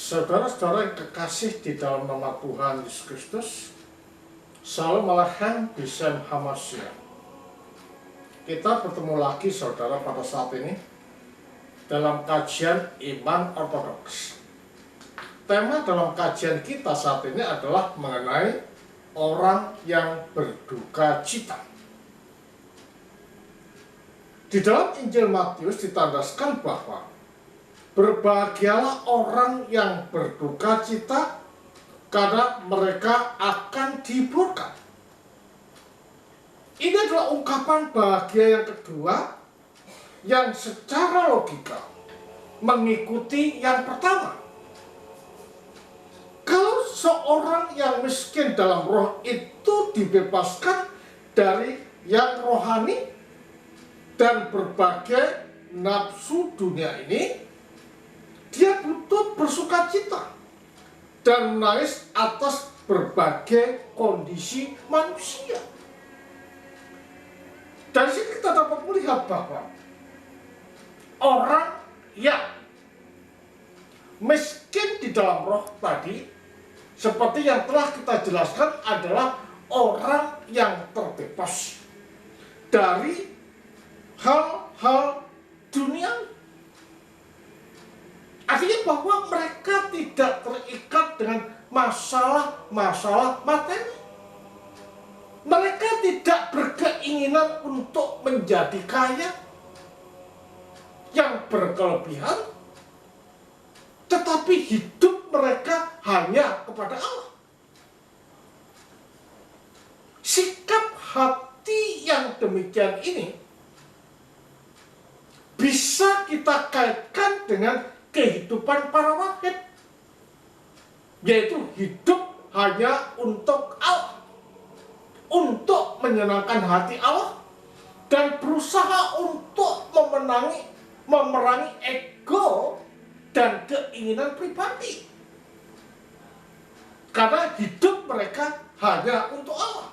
Saudara-saudara yang kekasih di dalam nama Tuhan Yesus Kristus, Shalom Aleichem Bishem Hamashiach. Kita bertemu lagi saudara pada saat ini dalam kajian iman ortodoks. Tema dalam kajian kita saat ini adalah mengenai orang yang berduka cita. Di dalam Injil Matius ditandaskan bahwa berbahagialah orang yang berduka cita karena mereka akan dihiburkan. Ini adalah ungkapan bahagia yang kedua yang secara logika mengikuti yang pertama. Kalau seorang yang miskin dalam roh itu dibebaskan dari yang rohani dan berbagai nafsu dunia ini, dia butuh bersuka cita dan menangis atas berbagai kondisi manusia. Dari sini kita dapat melihat bahwa orang yang miskin di dalam roh tadi, seperti yang telah kita jelaskan, adalah orang yang terbebas dari hal-hal dunia. Artinya bahwa mereka tidak terikat dengan masalah-masalah materi. Mereka tidak berkeinginan untuk menjadi kaya yang berkelebihan, tetapi hidup mereka hanya kepada Allah. Sikap hati yang demikian ini bisa kita kaitkan dengan kehidupan para wahid, yaitu hidup hanya untuk Allah, untuk menyenangkan hati Allah, dan berusaha untuk memerangi ego dan keinginan pribadi, karena hidup mereka hanya untuk Allah.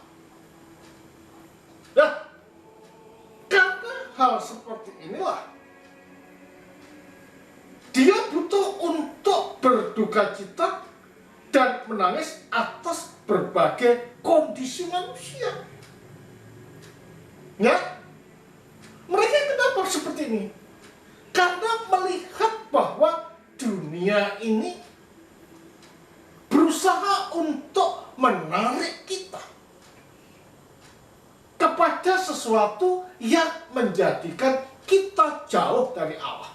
Nah, karena hal seperti inilah dia butuh untuk berduka cita dan menangis atas berbagai kondisi manusia. Ya, mereka kenapa seperti ini? Karena melihat bahwa dunia ini berusaha untuk menarik kita kepada sesuatu yang menjadikan kita jauh dari Allah.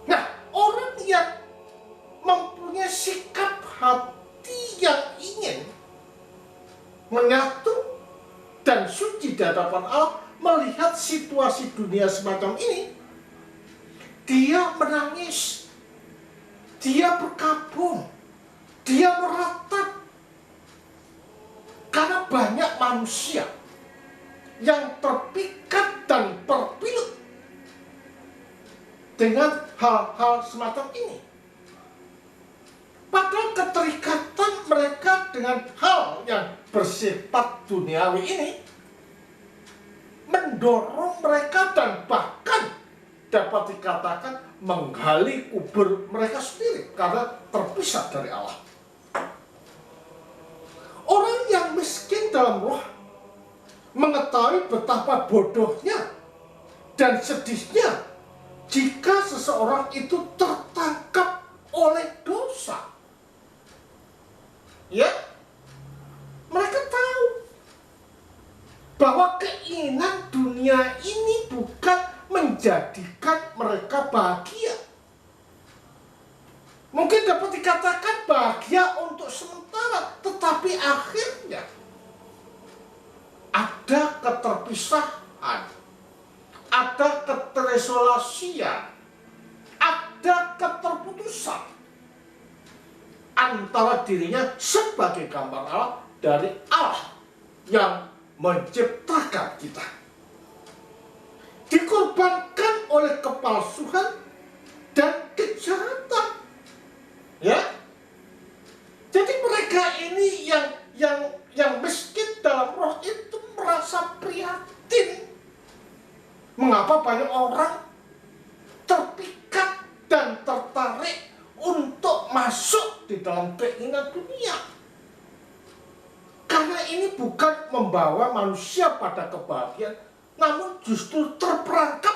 Nah, orang yang mempunyai sikap hati yang ingin menyatu dan suci di hadapan Allah, melihat situasi dunia semacam ini, dia menangis, dia berkabung, dia meratap, karena banyak manusia yang terpikat dan terpilut dengan hal-hal semacam ini. Padahal keterikatan mereka dengan hal yang bersifat duniawi ini mendorong mereka dan bahkan dapat dikatakan menggali kubur mereka sendiri karena terpisah dari Allah. Orang yang miskin dalam roh mengetahui betapa bodohnya dan sedihnya jika seseorang itu tertangkap oleh dosa. Ya, mereka tahu bahwa keinginan dunia ini bukan menjadikan mereka bahagia. Mungkin dapat dikatakan bahagia untuk sementara, tetapi akhirnya ada keterpisahan, ada keterisolasian, ada keterputusan antara dirinya sebagai gambar Allah dari Allah yang menciptakan kita. Dikorbankan oleh kepalsuan dan kejahatan. Ya. Jadi mereka ini yang miskin dalam roh itu merasa prihatin. Mengapa banyak orang terpikat dan tertarik dalam keinginan dunia. Karena ini bukan membawa manusia pada kebahagiaan, namun justru terperangkap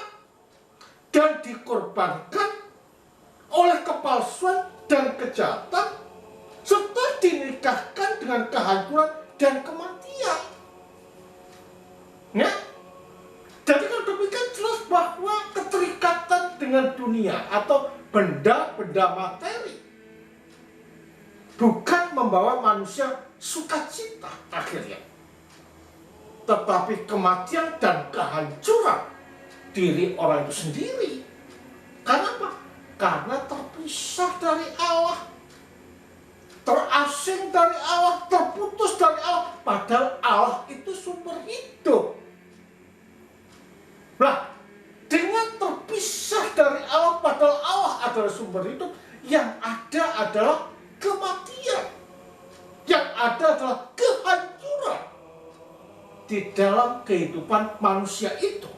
dan dikorbankan oleh kepalsuan dan kejahatan, serta dinikahkan dengan kehancuran dan kematian. Ya? Jadi kalau demikian jelas bahwa keterikatan dengan dunia atau benda-benda materi bukan membawa manusia sukacita akhirnya, tetapi kematian dan kehancuran diri orang itu sendiri. Karena apa? Karena terpisah dari Allah, terasing dari Allah, terputus dari Allah, padahal Allah itu sumber hidup. Nah, dengan terpisah dari Allah, padahal Allah adalah sumber hidup, yang ada adalah kematian, yang ada adalah kehancuran di dalam kehidupan manusia itu.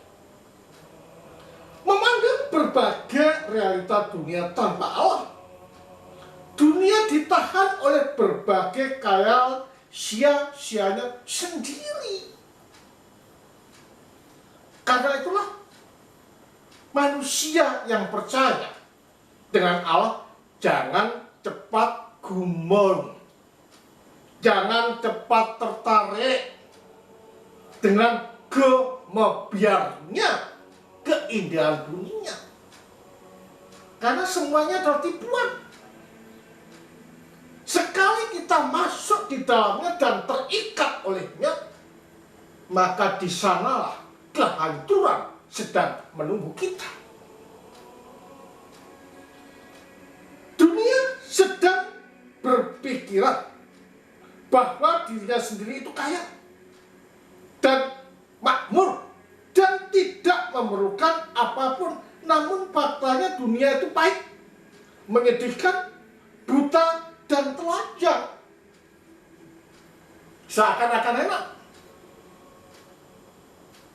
Memandang berbagai realita dunia tanpa Allah, dunia ditahan oleh berbagai khayal sia-sianya sendiri. Karena itulah manusia yang percaya dengan Allah jangan cepat gumul, jangan cepat tertarik dengan gemebiarnya keindahan dunia. Karena semuanya adalah tipuan. Sekali kita masuk di dalamnya dan terikat olehnya, maka di sanalah kehancuran sedang menunggu kita. Dunia sedang berpikiran bahwa dirinya sendiri itu kaya dan makmur dan tidak memerlukan apapun. Namun faktanya dunia itu pahit, menyedihkan, buta, dan telanjang. Seakan-akan enak.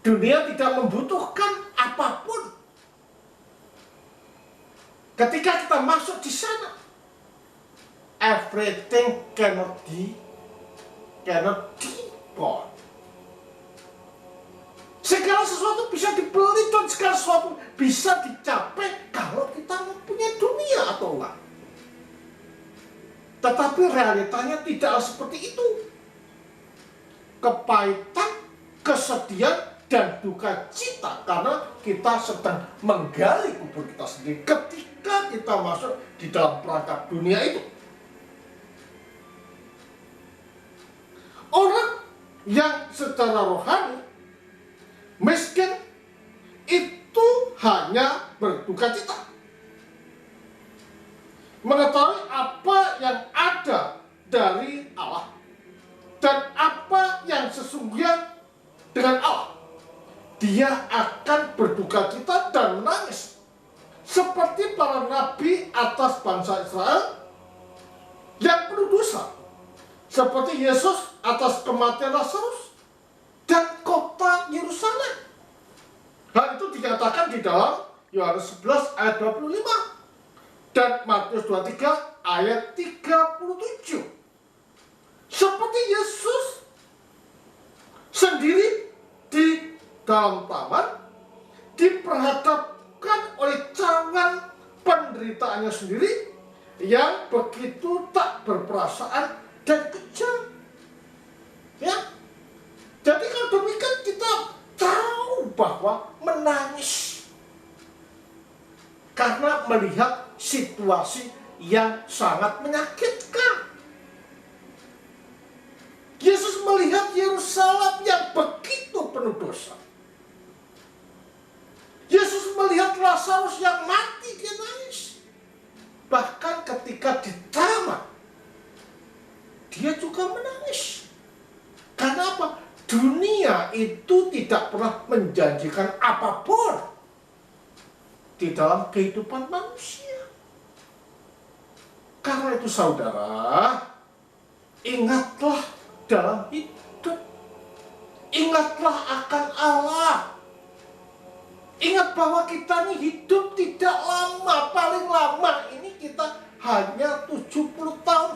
Dunia tidak membutuhkan apapun. Ketika kita masuk di sana, everything cannot be bought. Segala sesuatu bisa dibeli dan segala sesuatu bisa dicapai kalau kita mempunyai dunia atau uang. Tetapi realitanya tidak seperti itu. Kepahitan, kesedihan, dan duka cita karena kita sedang menggali kubur kita sendiri ketika kita masuk di dalam perangkap dunia itu. Orang yang secara rohani miskin itu hanya berduka cita, mengetahui apa yang ada dari Allah dan apa yang sesungguhnya dengan Allah. Dia akan berduka cita dan menangis seperti para nabi atas bangsa Israel yang penuh dosa, seperti Yesus atas kematian Lazarus dan kota Yerusalem. Hal itu dikatakan di dalam Yohanes 11 ayat 25 dan Matius 23 ayat 37. Seperti Yesus sendiri di dalam taman diperhadapkan oleh cawan penderitaannya sendiri yang begitu tak berperasaan dan kejam. Ya, jadi kalau demikian kita tahu bahwa menangis karena melihat situasi yang sangat menyakitkan. Yesus melihat Yerusalem yang begitu penuh dosa. Yesus melihat Lazarus yang mati, dia nangis. Bahkan ketika di taman, dia juga menangis. Karena apa? Dunia itu tidak pernah menjanjikan apapun di dalam kehidupan manusia. Karena itu saudara, ingatlah dalam hidup. Ingatlah akan Allah. Ingat bahwa kita ini hidup tidak lama. Paling lama ini kita hanya 70 tahun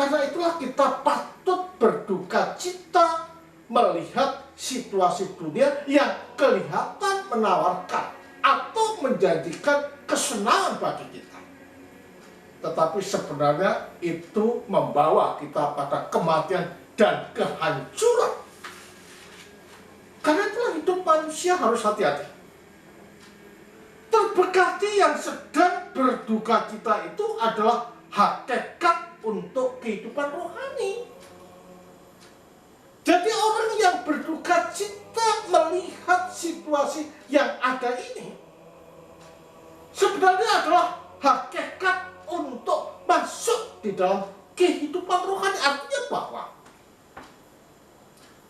Karena itulah kita patut berduka cita melihat situasi dunia yang kelihatan menawarkan atau menjanjikan kesenangan bagi kita. Tetapi sebenarnya itu membawa kita pada kematian dan kehancuran. Karena itulah hidup manusia harus hati-hati. Terberkati yang sedang berduka cita itu adalah hakikat untuk kehidupan rohani. Jadi orang yang berduka cita melihat situasi yang ada ini sebenarnya adalah hakikat untuk masuk di dalam kehidupan rohani. Artinya bahwa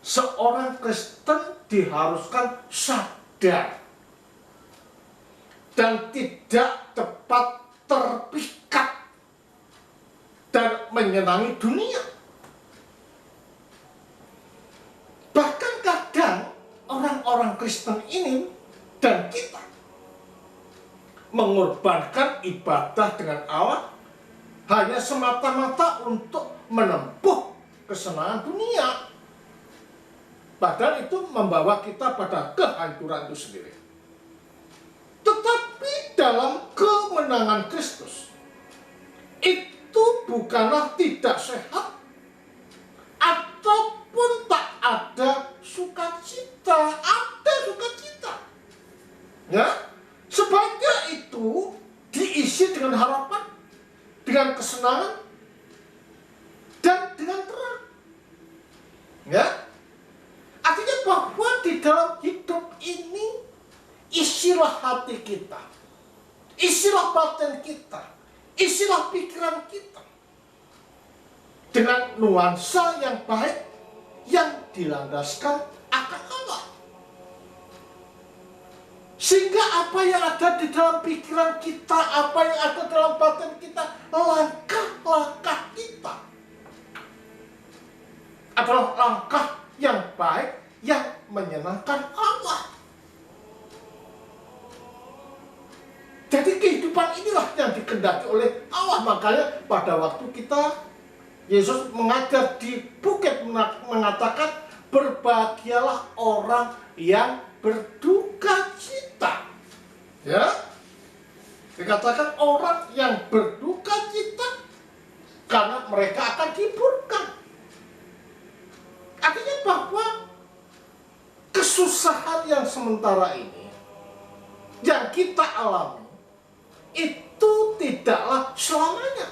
seorang Kristen diharuskan sadar dan tidak cepat terpikat dan menyenangi dunia. Bahkan kadang orang-orang Kristen ini dan kita mengorbankan ibadah dengan Allah hanya semata-mata untuk menempuh kesenangan dunia. Padahal itu membawa kita pada kehancuran itu sendiri. Tetapi dalam kemenangan Kristus, itu bukanlah tidak sehat ataupun tak ada sukacita. Ada sukacita. Ya, sebaiknya itu diisi dengan harapan, dengan kesenangan, dan dengan terang. Ya, artinya bahwa di dalam hidup ini isilah hati kita, isilah batin kita, isilah pikiran kita dengan nuansa yang baik yang dilandaskan akan Allah. Sehingga apa yang ada di dalam pikiran kita, apa yang ada dalam batin kita, langkah-langkah kita adalah langkah yang baik yang menyenangkan Allah. Jadi kehidupan inilah yang dikehendaki oleh Allah. Makanya pada waktu Yesus mengajar di bukit mengatakan, berbahagialah orang yang berduka cita. Ya, dikatakan orang yang berduka cita karena mereka akan dihiburkan. Artinya bahwa kesusahan yang sementara ini yang kita alami itu tidaklah selamanya.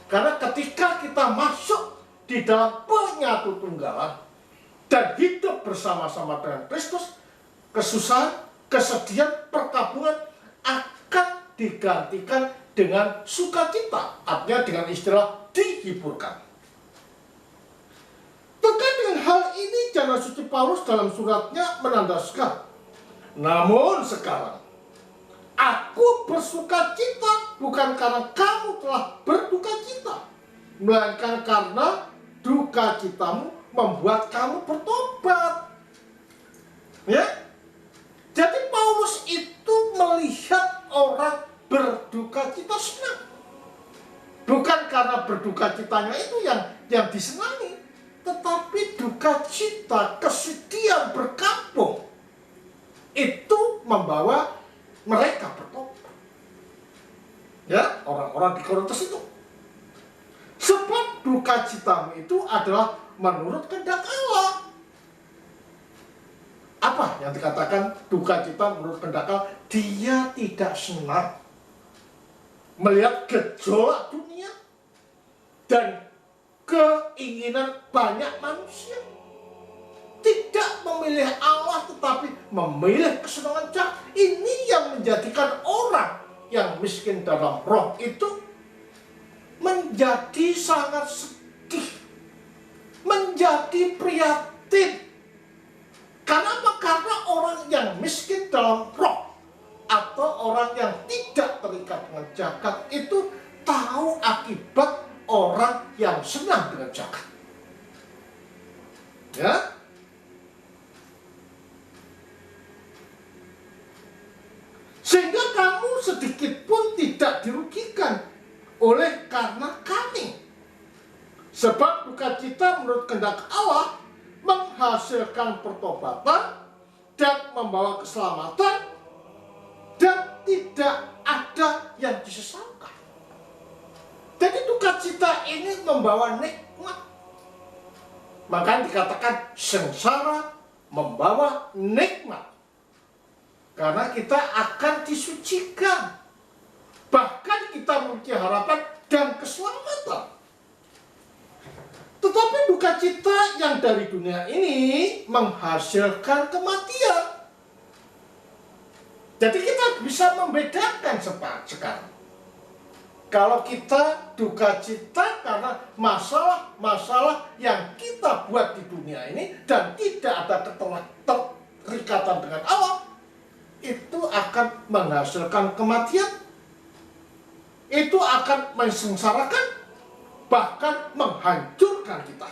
Karena ketika kita masuk di dalam penyatu tunggalan dan hidup bersama-sama dengan Kristus, kesusahan, kesedihan, perkabungan akan digantikan dengan sukacita. Artinya dengan istilah dihiburkan. Terkait dengan hal ini, Jana Suci Paulus dalam suratnya menandaskan, namun sekarang aku bersuka cita bukan karena kamu telah berduka cita, melainkan karena duka citamu membuat kamu bertobat. Ya, jadi Paulus itu melihat orang berduka cita senang, bukan karena berduka citanya itu yang disenangi, tetapi duka cita, kesedihan berkabung itu membawa mereka bertobat. Ya, orang-orang di Korintus itu. Sebab duka citamu itu adalah menurut kehendak Allah. Apa yang dikatakan duka cita menurut kehendak Allah? Dia tidak senang melihat gejolak dunia dan keinginan banyak manusia. Tidak memilih Allah tetapi memilih kesenangan jahat. Ini yang menjadikan orang yang miskin dalam roh itu menjadi sangat sedih, menjadi prihatin. Kenapa? Karena orang yang miskin dalam roh atau orang yang tidak terikat dengan jagat itu tahu akibat orang yang senang dengan jagat. Ya, sehingga kamu sedikit pun tidak dirugikan oleh karena kami. cita menurut kehendak Allah menghasilkan pertobatan dan membawa keselamatan, dan tidak ada yang disesalkan. Jadi duka cita ini membawa nikmat. Maka dikatakan sengsara membawa nikmat. Karena kita akan disucikan. Bahkan kita memiliki harapan dan keselamatan. Tetapi duka cita yang dari dunia ini menghasilkan kematian. Jadi kita bisa membedakan sekarang. Kalau kita duka cita karena masalah-masalah yang kita buat di dunia ini dan tidak ada keterikatan dengan Allah, itu akan menghasilkan kematian. Itu akan mensengsarakan, bahkan menghancurkan kita.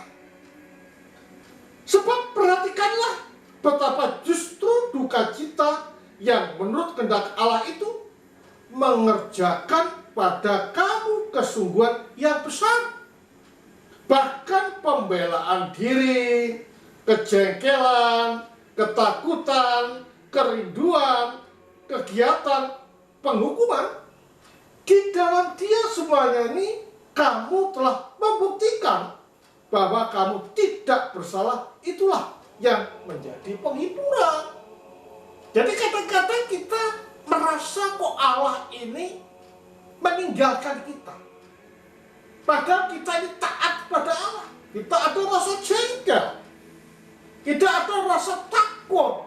Sebab perhatikanlah betapa justru duka cita yang menurut kehendak Allah itu mengerjakan pada kamu kesungguhan yang besar. Bahkan pembelaan diri, kejengkelan, ketakutan, kerinduan, kegiatan penghukuman, di dalam dia semuanya ini kamu telah membuktikan bahwa kamu tidak bersalah. Itulah yang menjadi penghiburan. Jadi kadang-kadang kita merasa kok Allah ini meninggalkan kita. Padahal kita ini taat pada Allah. Kita ada rasa jengkel. Kita ada rasa takut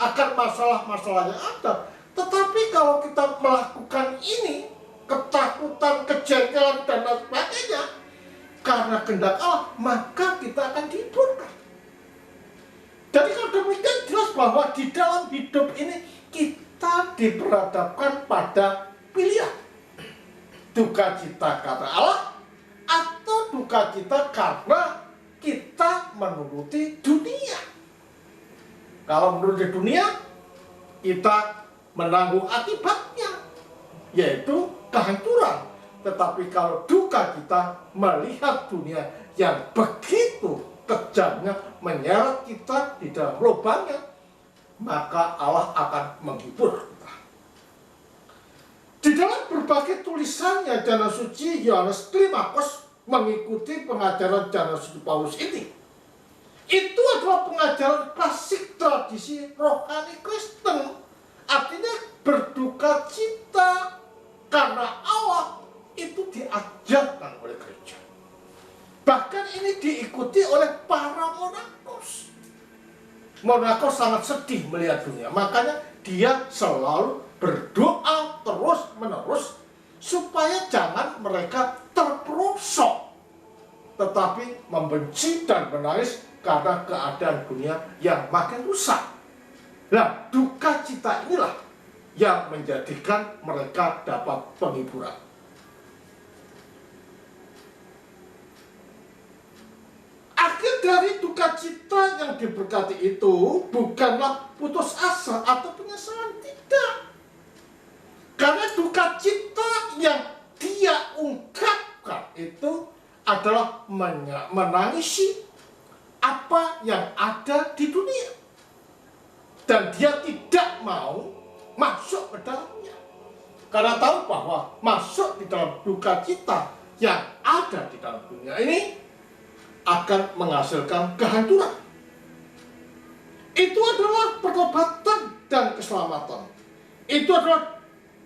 akan masalah-masalah yang ada. Tetapi kalau kita melakukan ini, ketakutan, kejengkelan, dan lain sebagainya, karena kehendak Allah, maka kita akan dihiburkan. Jadi kalau demikian jelas bahwa di dalam hidup ini kita diperhadapkan pada pilihan. Duka cita karena Allah atau duka cita karena kita menuruti dunia. Kalau menuruti dunia, kita menanggung akibatnya, yaitu kehancuran. Tetapi kalau duka kita melihat dunia yang begitu kejamnya menyeret kita di dalam lubangnya, maka Allah akan menghibur kita. Di dalam berbagai tulisannya Jana Suci Yohanes Klimakos mengikuti pengajaran Jana Suci Paulus ini. Itu adalah pengajaran klasik tradisi rohani Kristen. Artinya berduka cita karena Allah itu diajarkan oleh gereja. Bahkan ini diikuti oleh para monakos. Monakos sangat sedih melihat dunia. Makanya dia selalu berdoa terus-menerus supaya jangan mereka terperosok, tetapi membenci dan menangis karena keadaan dunia yang makin rusak. Nah, duka cita inilah yang menjadikan mereka dapat penghiburan. Akhir dari duka cita yang diberkati itu bukanlah putus asa atau penyesalan, tidak. Karena duka cita yang dia ungkapkan itu adalah menangisi apa yang ada di dunia. Dan dia tidak mau masuk ke dalamnya. Karena tahu bahwa masuk di dalam duka cita yang ada di dalam dunia ini akan menghasilkan kehancuran. Itu adalah pertobatan dan keselamatan. Itu adalah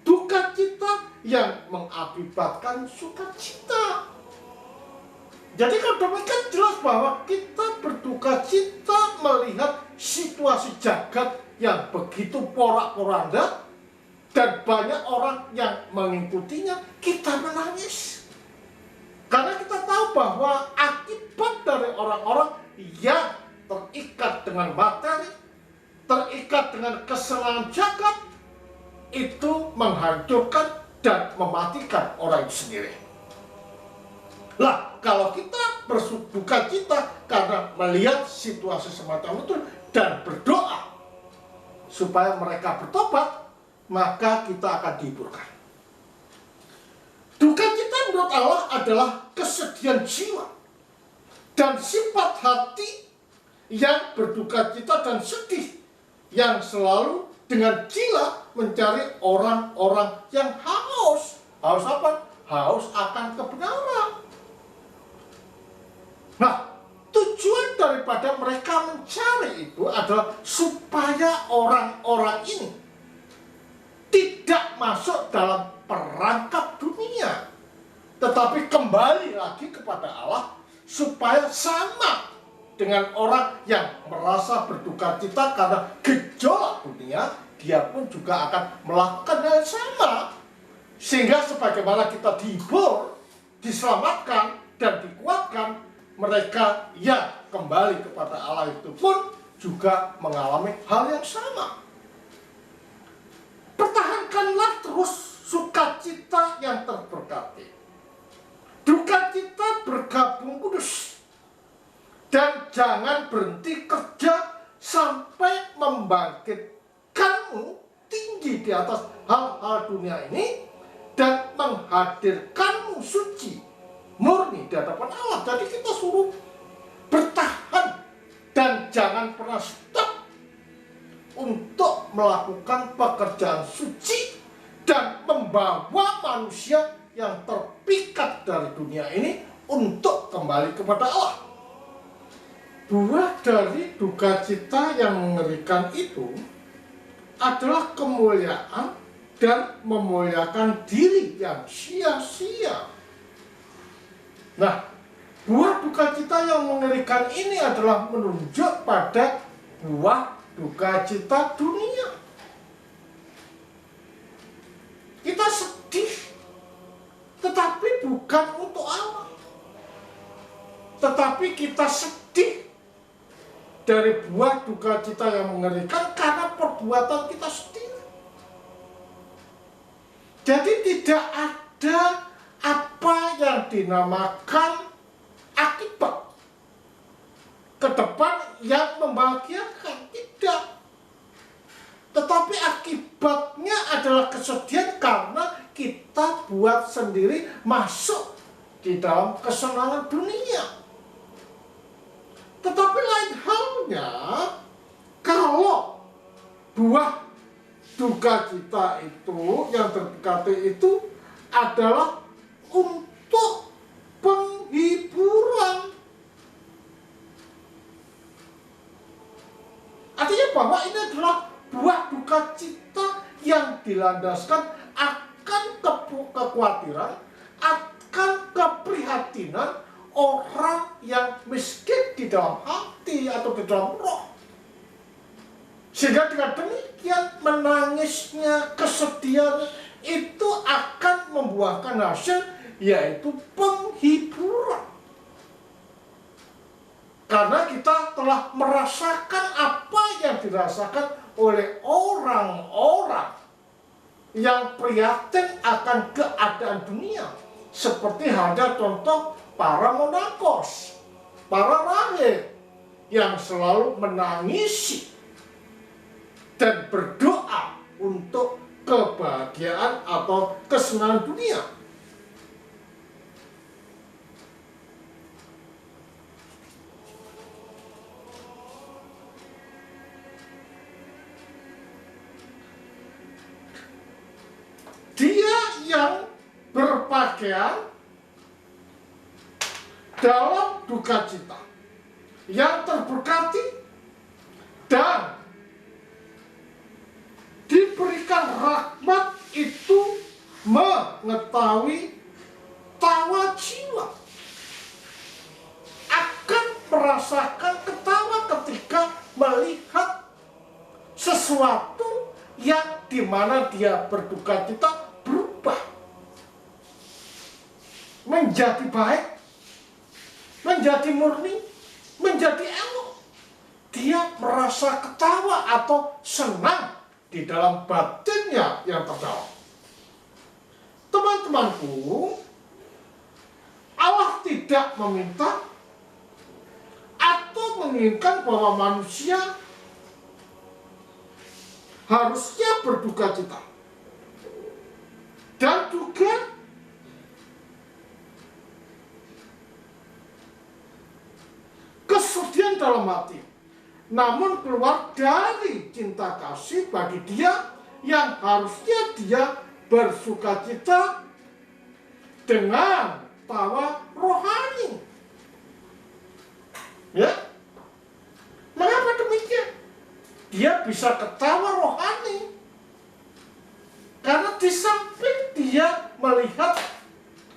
duka cita yang mengakibatkan sukacita. Jadi kalau demikian jelas bahwa kita berduka cita melihat situasi jagat yang begitu porak-poranda dan banyak orang yang mengikutinya, kita menangis. Karena kita tahu bahwa akibat dari orang-orang yang terikat dengan materi, terikat dengan kesenangan jagat, itu menghancurkan dan mematikan orang itu sendiri. Lah, kalau kita berduka cita karena melihat situasi semacam itu dan berdoa supaya mereka bertobat, maka kita akan dihiburkan. Duka cita menurut Allah adalah kesedihan jiwa dan sifat hati yang berduka cita dan sedih, yang selalu dengan gila mencari orang-orang yang haus. Haus apa? Haus akan kebenaran. Nah, tujuan daripada mereka mencari itu adalah supaya orang-orang ini tidak masuk dalam perangkap dunia, tetapi kembali lagi kepada Allah, supaya sama dengan orang yang merasa berduka cita karena gejolak dunia, dia pun juga akan melakukan hal yang sama. Sehingga sebagaimana kita dihibur, diselamatkan, dan dikuatkan, mereka yang kembali kepada Allah itu pun juga mengalami hal yang sama. Pertahankanlah terus sukacita yang terberkati. Duka cita bergabung kudus. Dan jangan berhenti kerja sampai membangkitkanmu tinggi di atas hal-hal dunia ini dan menghadirkanmu suci, murni di hadapan Allah. Jadi kita suruh bertahan dan jangan pernah stop untuk melakukan pekerjaan suci dan membawa manusia yang terpikat dari dunia ini untuk kembali kepada Allah. Buah dari duka cita yang mengerikan itu adalah kemuliaan dan memuliakan diri yang sia-sia. Nah, buah duka cita yang mengerikan ini adalah menunjuk pada buah duka cita dunia. Kita sedih, tetapi bukan untuk Allah. Tetapi kita sedih dari buah duka cita yang mengerikan karena perbuatan kita sendiri. Jadi tidak ada apa yang dinamakan akibat ke depan yang membahagiakan. Tidak. Tetapi akibatnya adalah kesedihan karena kita buat sendiri masuk di dalam kesenangan dunia. Tetapi lain halnya kalau buah duka cita itu yang terberkati itu adalah untuk penghiburan. Artinya bahwa ini adalah buah duka cita yang dilandaskan akan kekhawatiran, akan keprihatinan orang yang miskin di dalam hati atau di dalam roh. Sehingga dengan demikian menangisnya, kesedihan itu akan membuahkan hasil, yaitu penghiburan. Karena kita telah merasakan apa yang dirasakan oleh orang-orang yang prihatin akan keadaan dunia. Seperti halnya contoh para monakos, para rahib yang selalu menangisi dan berdoa untuk kebahagiaan atau kesenangan dunia. Dia yang berpakaian dalam duka cita, yang terberkati dan diberikan rahmat itu mengetahui tawa jiwa, akan merasakan ketawa ketika melihat sesuatu yang dimana dia berduka cita berubah menjadi baik, menjadi murni, menjadi elok. Dia merasa ketawa atau senang di dalam batinnya yang terdalam. Teman-temanku, Allah tidak meminta atau menginginkan bahwa manusia harusnya berduka cita. Dan juga hati, namun keluar dari cinta kasih bagi dia yang harusnya dia bersukacita dengan tawa rohani. Ya, mengapa demikian? Dia bisa ketawa rohani karena di samping dia melihat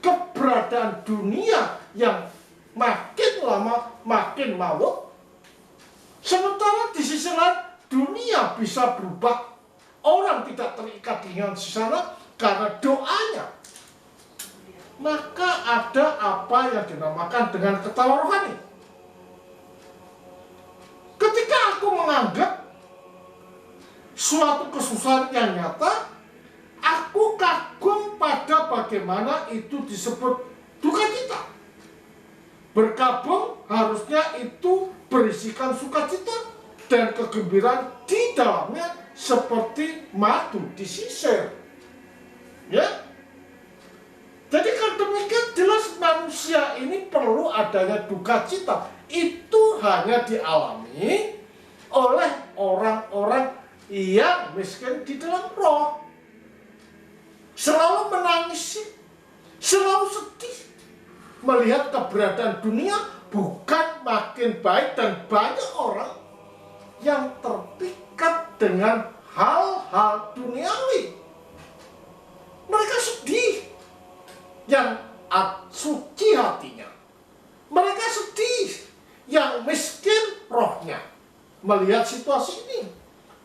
keberadaan dunia yang makin lama makin mabuk, sementara di sisi lain dunia bisa berubah. Orang tidak terikat dengan di sana karena doanya. Maka ada apa yang dinamakan dengan ketawa rohani. Ketika aku menganggap suatu kesusahan yang nyata, aku kagum pada bagaimana itu disebut duka cita. Berkabung harusnya itu berisikan sukacita dan kegembiraan di dalamnya seperti madu disisir. Ya. Jadi kalau demikian jelas manusia ini perlu adanya duka cita. Itu hanya dialami oleh orang-orang yang miskin di dalam roh. Selalu menangis, selalu sedih melihat keberadaan dunia bukan makin baik, dan banyak orang yang terpikat dengan hal-hal duniawi. Mereka sedih, yang suci hatinya. Mereka sedih, yang miskin rohnya. Melihat situasi ini,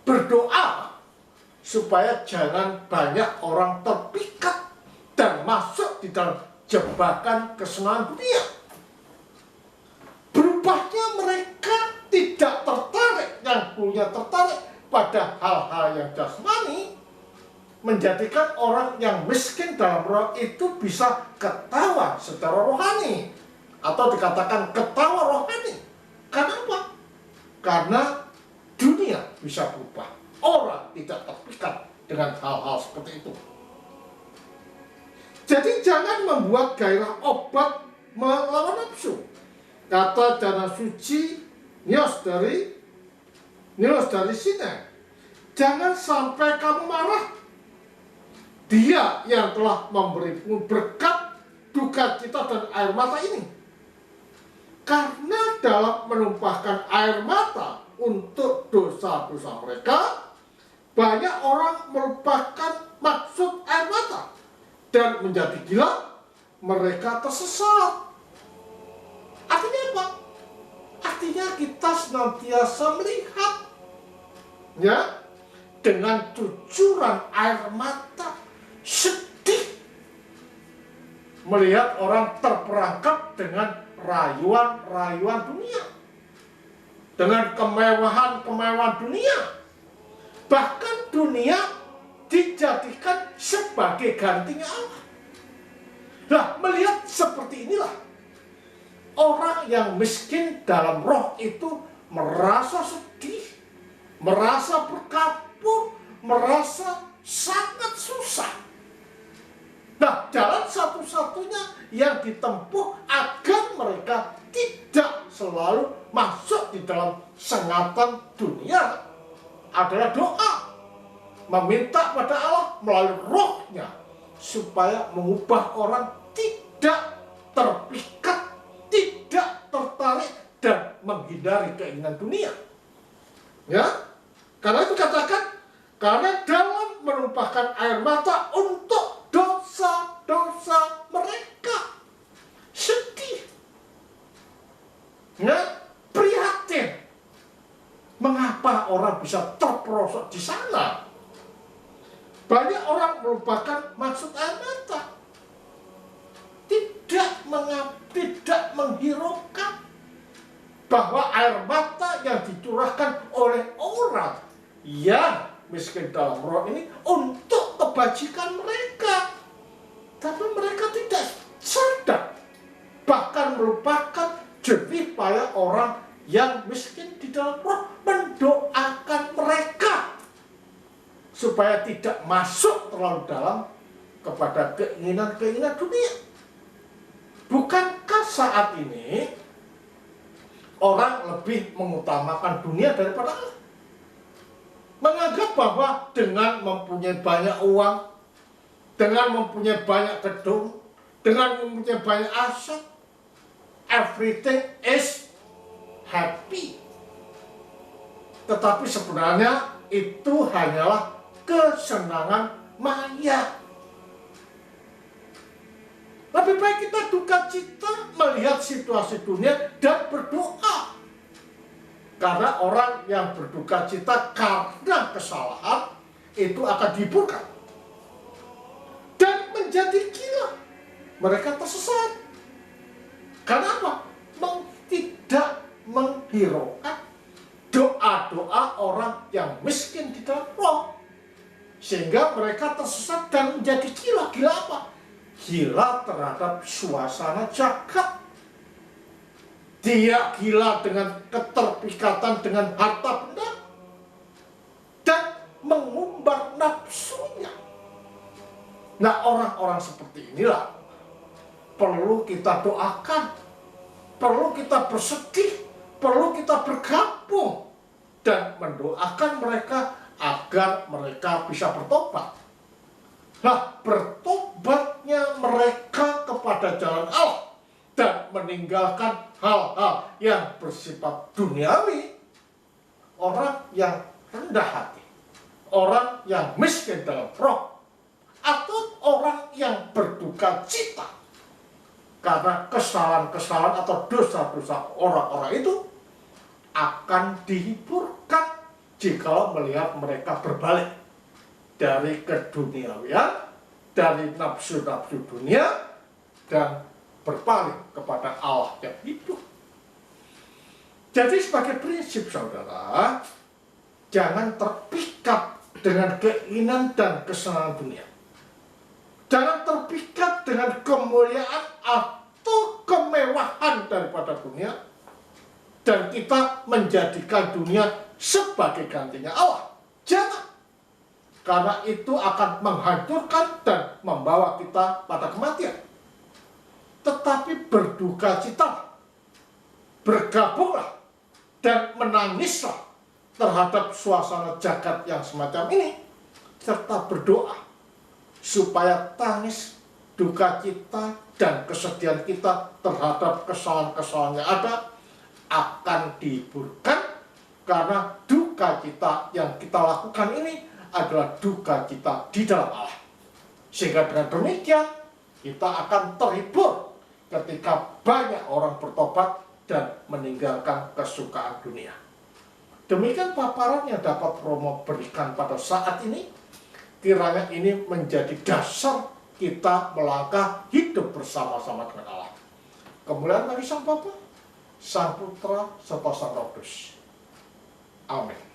berdoa supaya jangan banyak orang terpikat dan masuk di dalam jebakan kesenangan dunia. Berubahnya mereka tidak tertarik, yang punya tertarik pada hal-hal yang jasmani, menjadikan orang yang miskin dalam roh itu bisa ketawa secara rohani, atau dikatakan ketawa rohani. Karena apa? Karena dunia bisa berubah. Orang tidak terpikat dengan hal-hal seperti itu. Jadi jangan membuat gairah obat melawan nafsu. Kata Jana Suci Nios dari sini, jangan sampai kamu marah. Dia yang telah memberimu berkat duka cita dan air mata ini. Karena dalam menumpahkan air mata untuk dosa-dosa mereka, banyak orang melupakan maksud air mata dan menjadi gila. Mereka tersesat. Artinya apa? Artinya kita senantiasa melihat, ya, dengan cucuran air mata, sedih melihat orang terperangkap dengan rayuan-rayuan dunia, dengan kemewahan-kemewahan dunia. Bahkan dunia dijadikan sebagai gantinya Allah. Nah, melihat seperti inilah, orang yang miskin dalam roh itu merasa sedih, merasa berkabung, merasa sangat susah. Nah, jalan satu-satunya yang ditempuh agar mereka tidak selalu masuk di dalam sengatan dunia adalah doa. Meminta pada Allah melalui rohnya supaya mengubah orang tidak terpikat, tidak tertarik, dan menghindari keinginan dunia. Ya, karena itu katakan, karena dalam menumpahkan air mata untuk dosa-dosa mereka, sedih, ya, prihatin. Mengapa orang bisa terperosok di sana? Banyak orang melupakan maksud air mata, tidak menghiraukan bahwa air mata yang dicurahkan oleh orang yang miskin dalam roh ini untuk kebajikan mereka. Tapi mereka tidak sadar, bahkan melupakan jerih payah orang yang miskin di dalam roh mendoakan mereka supaya tidak masuk terlalu dalam kepada keinginan-keinginan dunia. Bukankah saat ini orang lebih mengutamakan dunia daripada Allah. Menganggap bahwa dengan mempunyai banyak uang, dengan mempunyai banyak gedung, dengan mempunyai banyak aset, everything is happy. Tetapi sebenarnya itu hanyalah kesenangan maya. Lebih baik kita duka cita melihat situasi dunia dan berdoa. Karena orang yang berduka cita karena kesalahan itu akan dihiburkan dan menjadi gila. Mereka tersesat. Karena apa? Tidak menghiraukan doa-doa orang yang miskin di dalam roh. Sehingga mereka tersesat dan menjadi gila. Gila apa? Gila terhadap suasana jagat. Dia gila dengan keterpikatan dengan harta benda dan mengumbar nafsunya. Nah, orang-orang seperti inilah perlu kita doakan, perlu kita bersedih, perlu kita bergabung dan mendoakan mereka agar mereka bisa bertobat. Nah, bertobatnya mereka kepada jalan Allah dan meninggalkan hal-hal yang bersifat duniawi, orang yang rendah hati, orang yang miskin dalam roh, atau orang yang berduka cita karena kesalahan-kesalahan atau dosa-dosa orang-orang itu akan dihiburkan jika melihat mereka berbalik dari keduniawian, dari nafsu-nafsu dunia, dan berpaling kepada Allah yang hidup. Jadi sebagai prinsip saudara, jangan terpikat dengan keinginan dan kesenangan dunia. Jangan terpikat dengan kemuliaan atau kemewahan daripada dunia, dan kita menjadikan dunia sebagai gantinya Allah. Jangan. Karena itu akan menghancurkan dan membawa kita pada kematian. Tetapi berduka cita, bergabunglah dan menangislah terhadap suasana jagat yang semacam ini, serta berdoa supaya tangis, duka cita, dan kesedihan kita terhadap kesalahan-kesalahan yang ada akan dihiburkan, karena duka cita yang kita lakukan ini adalah duka cita di dalam Allah. Sehingga dengan demikian kita akan terhibur ketika banyak orang bertobat dan meninggalkan kesukaan dunia. Demikian paparan yang dapat Romo berikan pada saat ini. Kiranya ini menjadi dasar kita melangkah hidup bersama-sama dengan Allah. Kemuliaan bagi Sang Bapa, Sang Putra, serta Sang Roh Kudus. Amin.